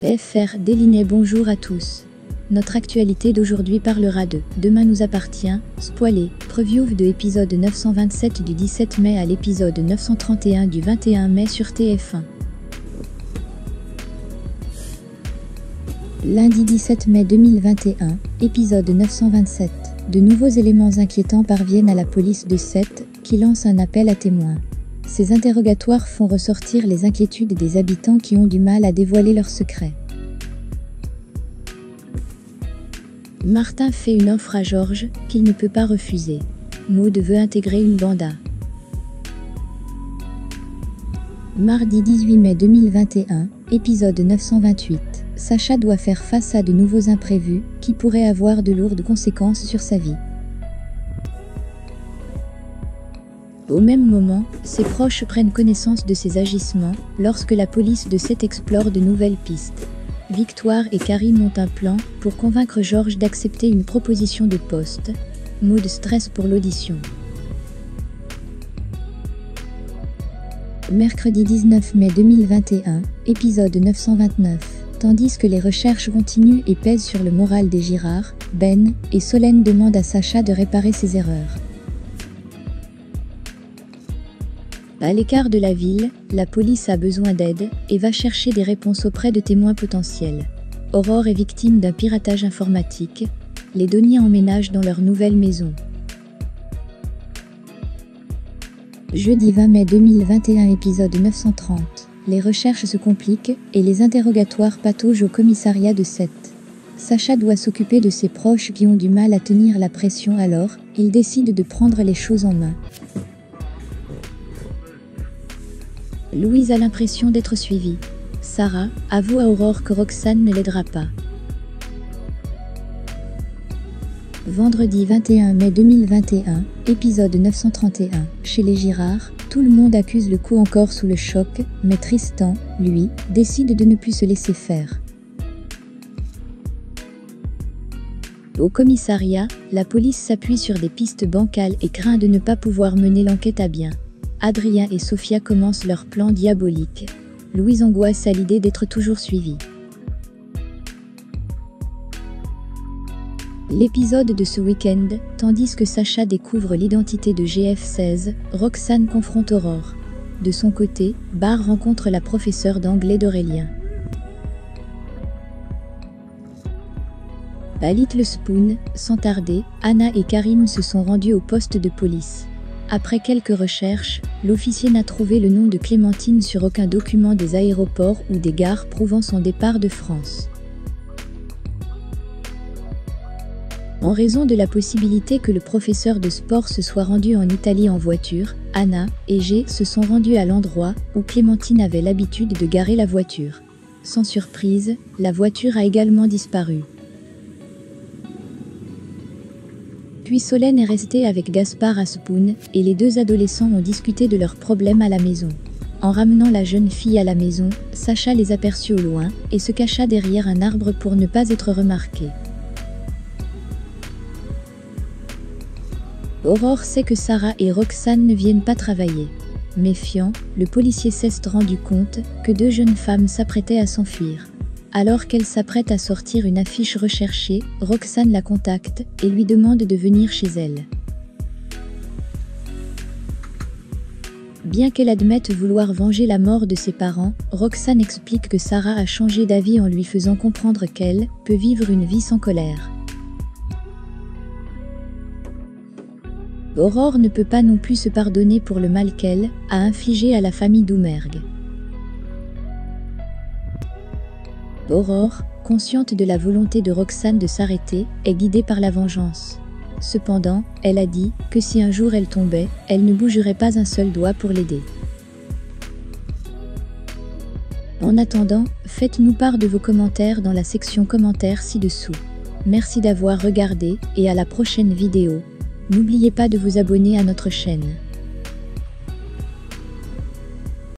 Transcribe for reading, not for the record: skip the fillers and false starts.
FR Délinet. Bonjour à tous. Notre actualité d'aujourd'hui parlera de Demain nous appartient, spoilé, preview de épisode 927 du 17 mai à l'épisode 931 du 21 mai sur TF1. Lundi 17 mai 2021, épisode 927. De nouveaux éléments inquiétants parviennent à la police de Sète, qui lance un appel à témoins. Ces interrogatoires font ressortir les inquiétudes des habitants qui ont du mal à dévoiler leurs secrets. Martin fait une offre à Georges, qu'il ne peut pas refuser. Maud veut intégrer une banda. Mardi 18 mai 2021, épisode 928. Sacha doit faire face à de nouveaux imprévus, qui pourraient avoir de lourdes conséquences sur sa vie. Au même moment, ses proches prennent connaissance de ses agissements, lorsque la police de Sète explore de nouvelles pistes. Victoire et Karim ont un plan pour convaincre Georges d'accepter une proposition de poste. Maud stresse pour l'audition. Mercredi 19 mai 2021, épisode 929. Tandis que les recherches continuent et pèsent sur le moral des Girard, Ben et Solène demandent à Sacha de réparer ses erreurs. À l'écart de la ville, la police a besoin d'aide et va chercher des réponses auprès de témoins potentiels. Aurore est victime d'un piratage informatique. Les Donnier emménagent dans leur nouvelle maison. Jeudi 20 mai 2021, épisode 930. Les recherches se compliquent et les interrogatoires pataugent au commissariat de Sète. Sacha doit s'occuper de ses proches qui ont du mal à tenir la pression, alors il décide de prendre les choses en main. Louise a l'impression d'être suivie. Sarah avoue à Aurore que Roxane ne l'aidera pas. Vendredi 21 mai 2021, épisode 931. Chez les Girard, tout le monde accuse le coup encore sous le choc, mais Tristan, lui, décide de ne plus se laisser faire. Au commissariat, la police s'appuie sur des pistes bancales et craint de ne pas pouvoir mener l'enquête à bien. Adrien et Sophia commencent leur plan diabolique. Louise angoisse à l'idée d'être toujours suivie. L'épisode de ce week-end, tandis que Sacha découvre l'identité de GF16, Roxane confronte Aurore. De son côté, Barre rencontre la professeure d'anglais d'Aurélien. À Little Spoon, sans tarder, Anna et Karim se sont rendus au poste de police. Après quelques recherches, l'officier n'a trouvé le nom de Clémentine sur aucun document des aéroports ou des gares prouvant son départ de France. En raison de la possibilité que le professeur de sport se soit rendu en Italie en voiture, Anna et G se sont rendus à l'endroit où Clémentine avait l'habitude de garer la voiture. Sans surprise, la voiture a également disparu. Puis Solène est restée avec Gaspard à Spoon, et les deux adolescents ont discuté de leurs problèmes à la maison. En ramenant la jeune fille à la maison, Sacha les aperçut au loin, et se cacha derrière un arbre pour ne pas être remarqué. Aurore sait que Sarah et Roxane ne viennent pas travailler. Méfiant, le policier s'est rendu compte que deux jeunes femmes s'apprêtaient à s'enfuir. Alors qu'elle s'apprête à sortir une affiche recherchée, Roxane la contacte et lui demande de venir chez elle. Bien qu'elle admette vouloir venger la mort de ses parents, Roxane explique que Sarah a changé d'avis en lui faisant comprendre qu'elle peut vivre une vie sans colère. Aurore ne peut pas non plus se pardonner pour le mal qu'elle a infligé à la famille Doumergue. Aurore, consciente de la volonté de Roxane de s'arrêter, est guidée par la vengeance. Cependant, elle a dit que si un jour elle tombait, elle ne bougerait pas un seul doigt pour l'aider. En attendant, faites-nous part de vos commentaires dans la section commentaires ci-dessous. Merci d'avoir regardé et à la prochaine vidéo. N'oubliez pas de vous abonner à notre chaîne.